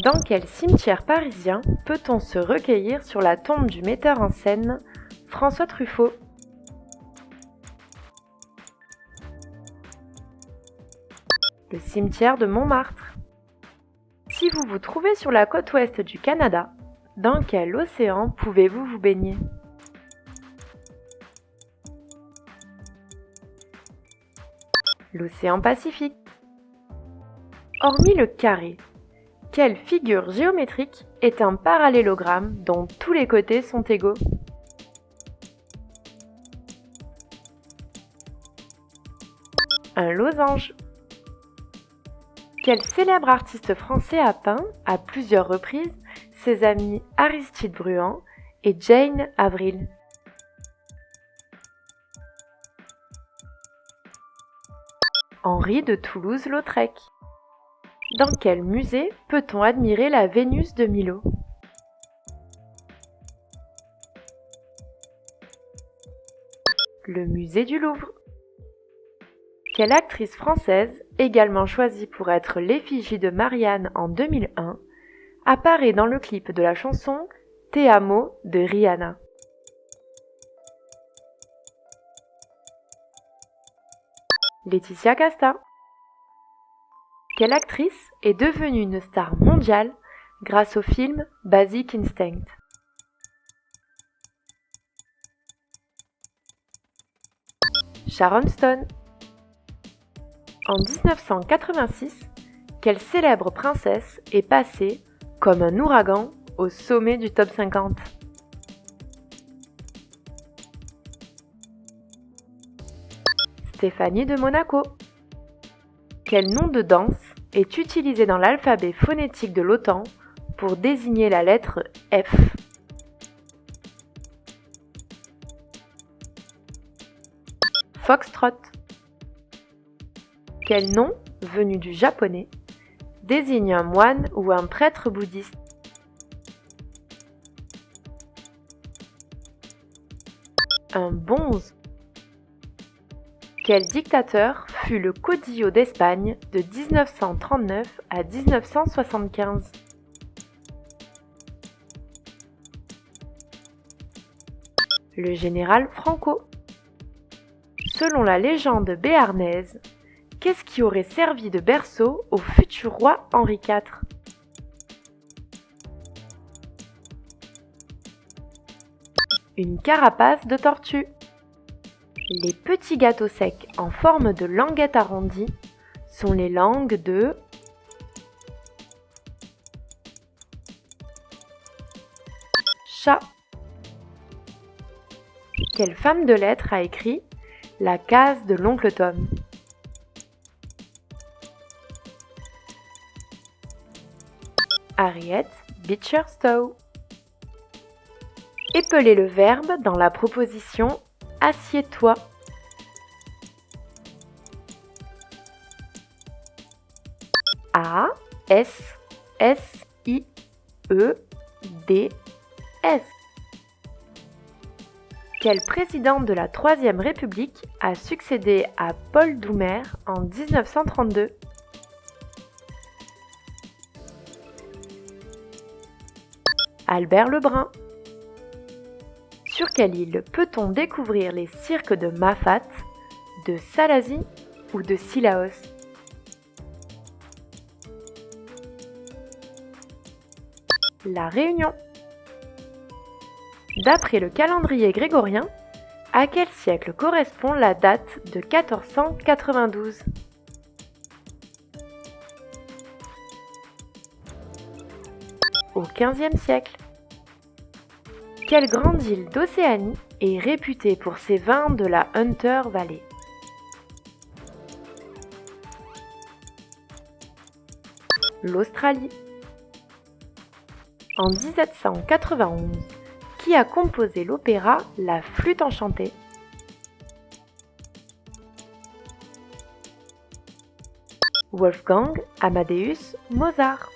Dans quel cimetière parisien peut-on se recueillir sur la tombe du metteur en scène François Truffaut? Le cimetière de Montmartre. Si vous vous trouvez sur la côte ouest du Canada, dans quel océan pouvez-vous vous baigner? L'océan Pacifique. Hormis le carré, quelle figure géométrique est un parallélogramme dont tous les côtés sont égaux? Un losange. Quel célèbre artiste français a peint, à plusieurs reprises, ses amis Aristide Bruand et Jane Avril? Henri de Toulouse-Lautrec. Dans quel musée peut-on admirer la Vénus de Milo? Le musée du Louvre. Quelle actrice française, également choisie pour être l'effigie de Marianne en 2001, apparaît dans le clip de la chanson Te Amo de Rihanna? Laetitia Casta. Quelle actrice est devenue une star mondiale grâce au film Basic Instinct? Sharon Stone. En 1986, quelle célèbre princesse est passée, comme un ouragan, au sommet du top 50? Stéphanie de Monaco. Quel nom de danse est utilisé dans l'alphabet phonétique de l'OTAN pour désigner la lettre F? Foxtrot. Quel nom, venu du japonais, désigne un moine ou un prêtre bouddhiste? Un bonze. Quel dictateur fut le caudillo d'Espagne de 1939 à 1975? Le général Franco. Selon la légende béarnaise, qu'est-ce qui aurait servi de berceau au futur roi Henri IV? Une carapace de tortue. Les petits gâteaux secs en forme de languette arrondie sont les langues de chat. Quelle femme de lettres a écrit La case de l'oncle Tom? Harriet Beecher Stowe. Épelez le verbe dans la proposition assieds-toi. A S S I E D S. Quel président de la Troisième République a succédé à Paul Doumer en 1932? Albert Lebrun. Sur quelle île peut-on découvrir les cirques de Mafat, de Salazie ou de Cilaos? La Réunion. D'après le calendrier grégorien, à quel siècle correspond la date de 1492? Au XVe siècle. Quelle grande île d'Océanie est réputée pour ses vins de la Hunter Valley? L'Australie. En 1791, qui a composé l'opéra La Flûte enchantée? Wolfgang Amadeus Mozart.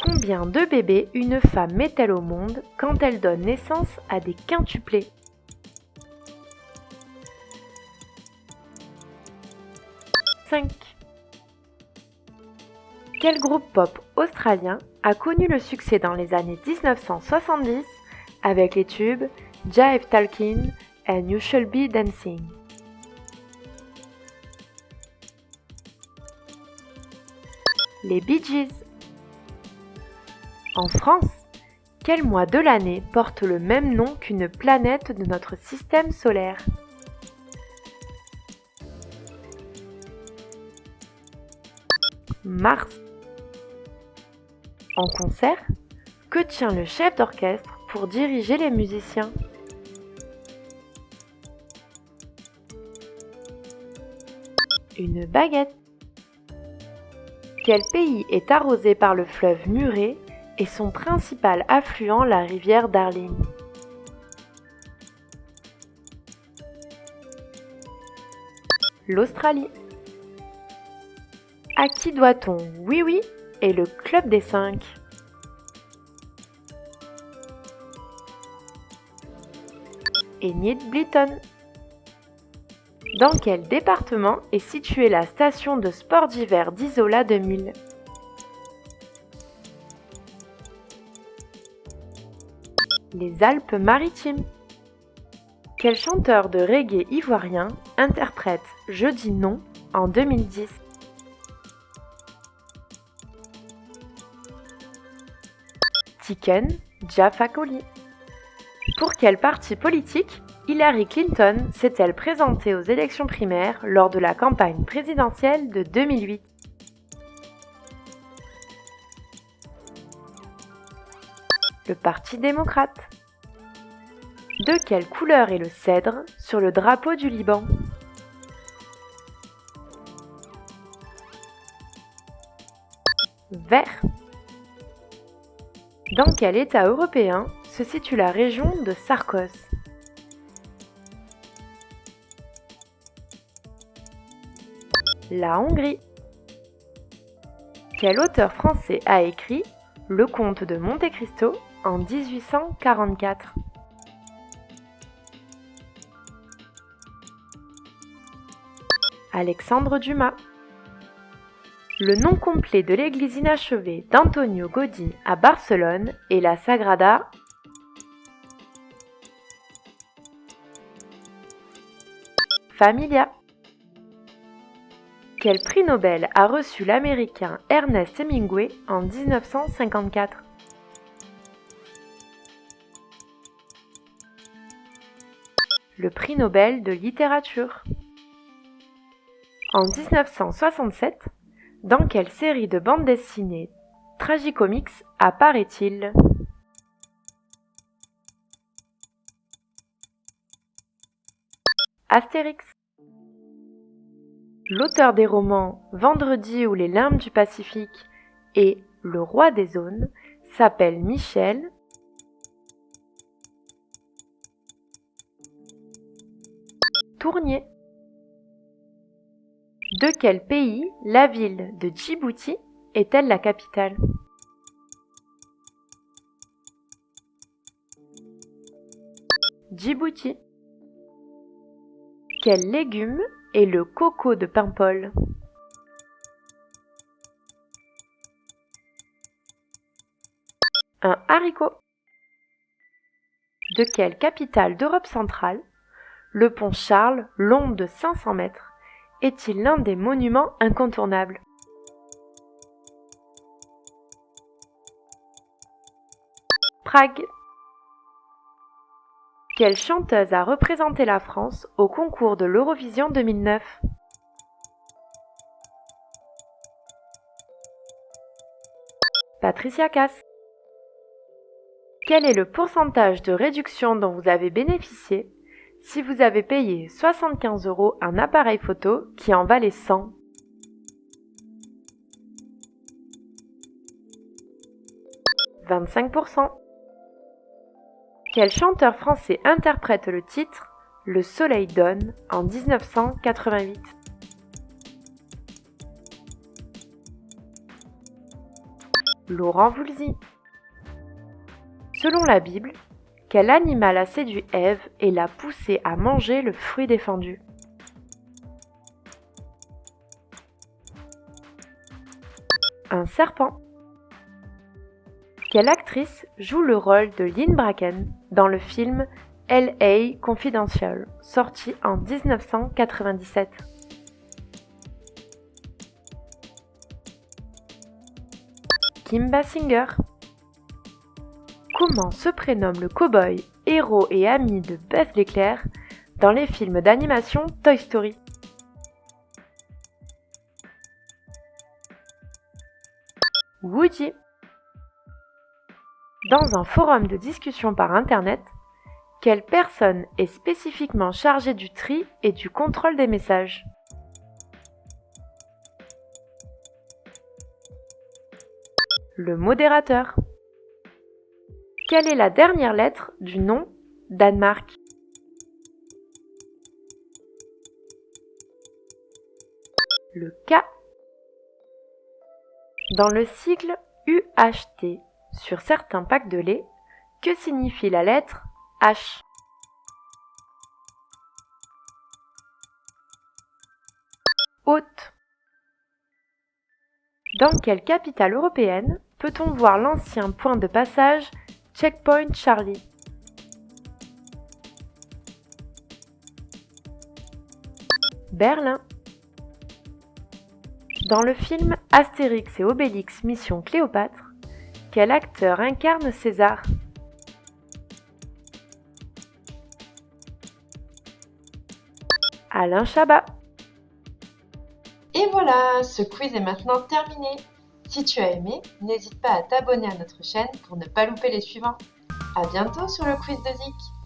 Combien de bébés une femme met-elle au monde quand elle donne naissance à des quintuplés? 5. Quel groupe pop australien a connu le succès dans les années 1970 avec les tubes Jive Talkin' and You Should Be Dancing? Les Bee Gees. En France, quel mois de l'année porte le même nom qu'une planète de notre système solaire? Mars. En concert, que tient le chef d'orchestre pour diriger les musiciens? Une baguette. Quel pays est arrosé par le fleuve Murray et son principal affluent la rivière Darling? L'Australie. À qui doit-on Oui Oui et le Club des 5? Enid Blyton. Dans quel département est située la station de sport d'hiver d'Isola 2000? Les Alpes-Maritimes. Quel chanteur de reggae ivoirien interprète Je dis non en 2010? Tiken Jah Fakoly. Pour quel parti politique Hillary Clinton s'est-elle présentée aux élections primaires lors de la campagne présidentielle de 2008? Le Parti démocrate. De quelle couleur est le cèdre sur le drapeau du Liban? Vert. Dans quel État européen se situe la région de Sarcos? La Hongrie. Quel auteur français a écrit Le Comte de Monte Cristo en 1844? Alexandre Dumas. Le nom complet de l'église inachevée d'Antonio Gaudí à Barcelone est la Sagrada Familia. Quel prix Nobel a reçu l'Américain Ernest Hemingway en 1954? Le prix Nobel de littérature. En 1967, dans quelle série de bandes dessinées Tragicomics apparaît-il? Astérix. L'auteur des romans Vendredi ou les limbes du Pacifique et Le Roi des Zones s'appelle Michel Tournier. De quel pays la ville de Djibouti est-elle la capitale? Djibouti. Quel légume est le coco de Paimpol? Un haricot. De quelle capitale d'Europe centrale le pont Charles, long de 500 mètres, est-il l'un des monuments incontournables? Prague. Quelle chanteuse a représenté la France au concours de l'Eurovision 2009? Patricia Cass. Quel est le pourcentage de réduction dont vous avez bénéficié si vous avez payé 75 € un appareil photo qui en valait 100? « 25%. Quel chanteur français interprète le titre « Le soleil donne » en 1988? Laurent Voulzy. Selon la Bible, quel animal a séduit Ève et l'a poussée à manger le fruit défendu? Un serpent. Quelle actrice joue le rôle de Lynn Bracken dans le film L.A. Confidential, sorti en 1997? Kim Basinger. Comment se prénomme le cow-boy, héros et ami de Buzz l'éclair dans les films d'animation Toy Story? Woody. Dans un forum de discussion par Internet, quelle personne est spécifiquement chargée du tri et du contrôle des messages? Le modérateur. Quelle est la dernière lettre du nom Danemark? Le K. Dans le sigle UHT, sur certains packs de lait, que signifie la lettre H? Haute. Dans quelle capitale européenne peut-on voir l'ancien point de passage Checkpoint Charlie? Berlin. Dans le film Astérix et Obélix Mission Cléopâtre, quel acteur incarne César? Alain Chabat. Et voilà, ce quiz est maintenant terminé. Si tu as aimé, n'hésite pas à t'abonner à notre chaîne pour ne pas louper les suivants. À bientôt sur le quiz de Zik.